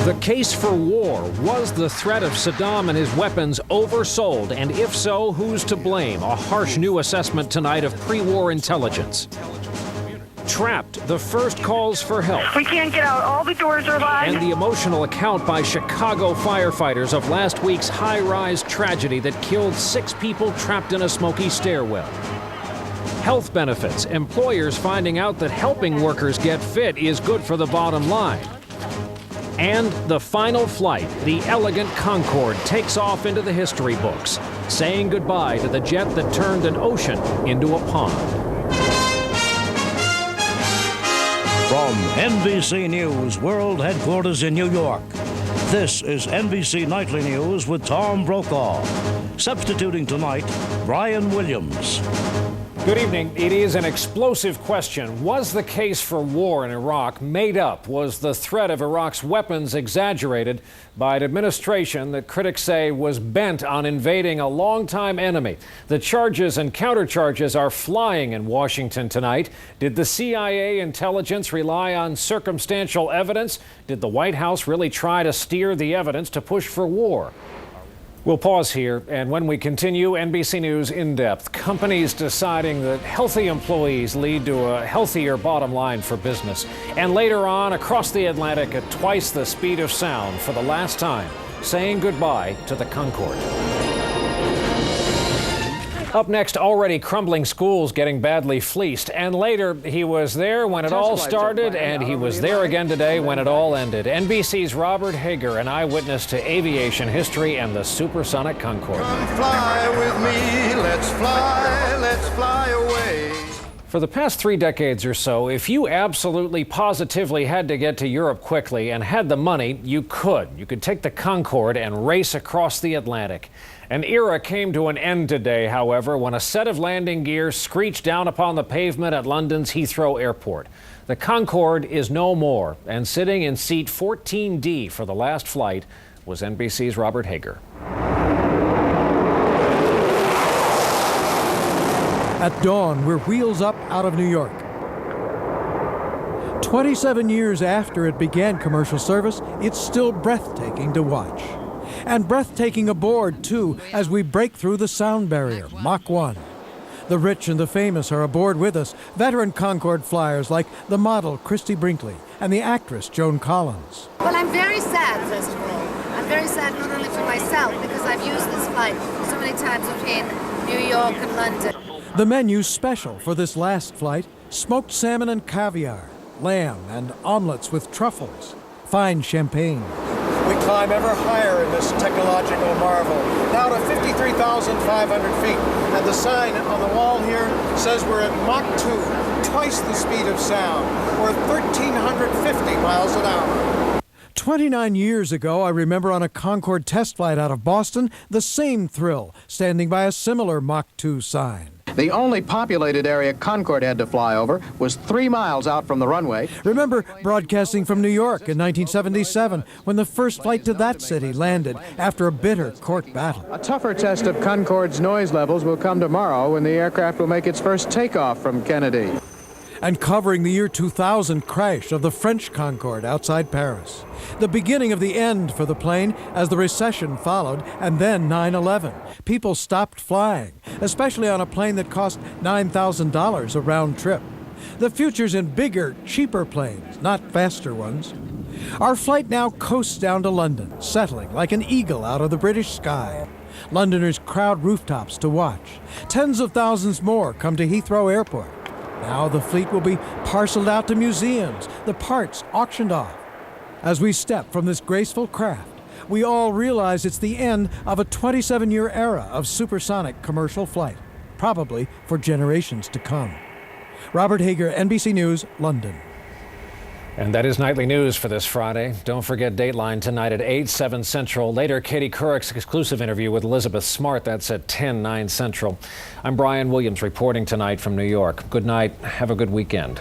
The case for war. Was the threat of Saddam and his weapons oversold? And if so, who's to blame? A harsh new assessment tonight of pre-war intelligence. Trapped, the first calls for help. We can't get out. All the doors are locked. And the emotional account by Chicago firefighters of last week's high-rise tragedy that killed 6 people trapped in a smoky stairwell. Health benefits. Employers finding out that helping workers get fit is good for the bottom line. And the final flight, the elegant Concorde, takes off into the history books, saying goodbye to the jet that turned an ocean into a pond. From NBC News World Headquarters in New York, this is NBC Nightly News with Tom Brokaw. Substituting tonight, Brian Williams. Good evening. It is an explosive question. Was the case for war in Iraq made up? Was the threat of Iraq's weapons exaggerated by an administration that critics say was bent on invading a longtime enemy? The charges and countercharges are flying in Washington tonight. Did the CIA intelligence rely on circumstantial evidence? Did the White House really try to steer the evidence to push for war? We'll pause here, and when we continue, NBC News in depth. Companies deciding that healthy employees lead to a healthier bottom line for business. And later on, across the Atlantic at twice the speed of sound for the last time, saying goodbye to the Concorde. Up next, already crumbling schools getting badly fleeced. And later, he was there when it all started, and he was there again today when it all ended. NBC's Robert Hager, an eyewitness to aviation history and the supersonic Concorde. Come fly with me, let's fly away. For the past 3 decades or so, if you absolutely positively had to get to Europe quickly and had the money, you could. You could take the Concorde and race across the Atlantic. An era came to an end today, however, when a set of landing gear screeched down upon the pavement at London's Heathrow Airport. The Concorde is no more, and sitting in seat 14D for the last flight was NBC's Robert Hager. At dawn, we're wheels up out of New York. 27 years after it began commercial service, it's still breathtaking to watch. And breathtaking aboard, too, as we break through the sound barrier, Mach 1. The rich and the famous are aboard with us, veteran Concorde flyers like the model Christy Brinkley and the actress Joan Collins. Well, I'm very sad, first of all. I'm very sad not only for myself, because I've used this flight so many times between New York and London. The menu's special for this last flight: smoked salmon and caviar, lamb and omelets with truffles, fine champagne. We climb ever higher in this technological marvel, now to 53,500 feet. And the sign on the wall here says we're at Mach 2, twice the speed of sound, or 1,350 miles an hour. 29 years ago, I remember on a Concorde test flight out of Boston, the same thrill, standing by a similar Mach 2 sign. The only populated area Concorde had to fly over was 3 miles out from the runway. Remember broadcasting from New York in 1977 when the first flight to that city landed after a bitter court battle. A tougher test of Concorde's noise levels will come tomorrow when the aircraft will make its first takeoff from Kennedy. And covering the year 2000 crash of the French Concorde outside Paris. The beginning of the end for the plane as the recession followed, and then 9/11. People stopped flying, especially on a plane that cost $9,000 a round trip. The future's in bigger, cheaper planes, not faster ones. Our flight now coasts down to London, settling like an eagle out of the British sky. Londoners crowd rooftops to watch. Tens of thousands more come to Heathrow Airport. Now the fleet will be parceled out to museums, the parts auctioned off. As we step from this graceful craft, we all realize it's the end of a 27-year era of supersonic commercial flight, probably for generations to come. Robert Hager, NBC News, London. And that is Nightly News for this Friday. Don't forget Dateline tonight at 8, 7 Central. Later, Katie Couric's exclusive interview with Elizabeth Smart. That's at 10, 9 Central. I'm Brian Williams reporting tonight from New York. Good night. Have a good weekend.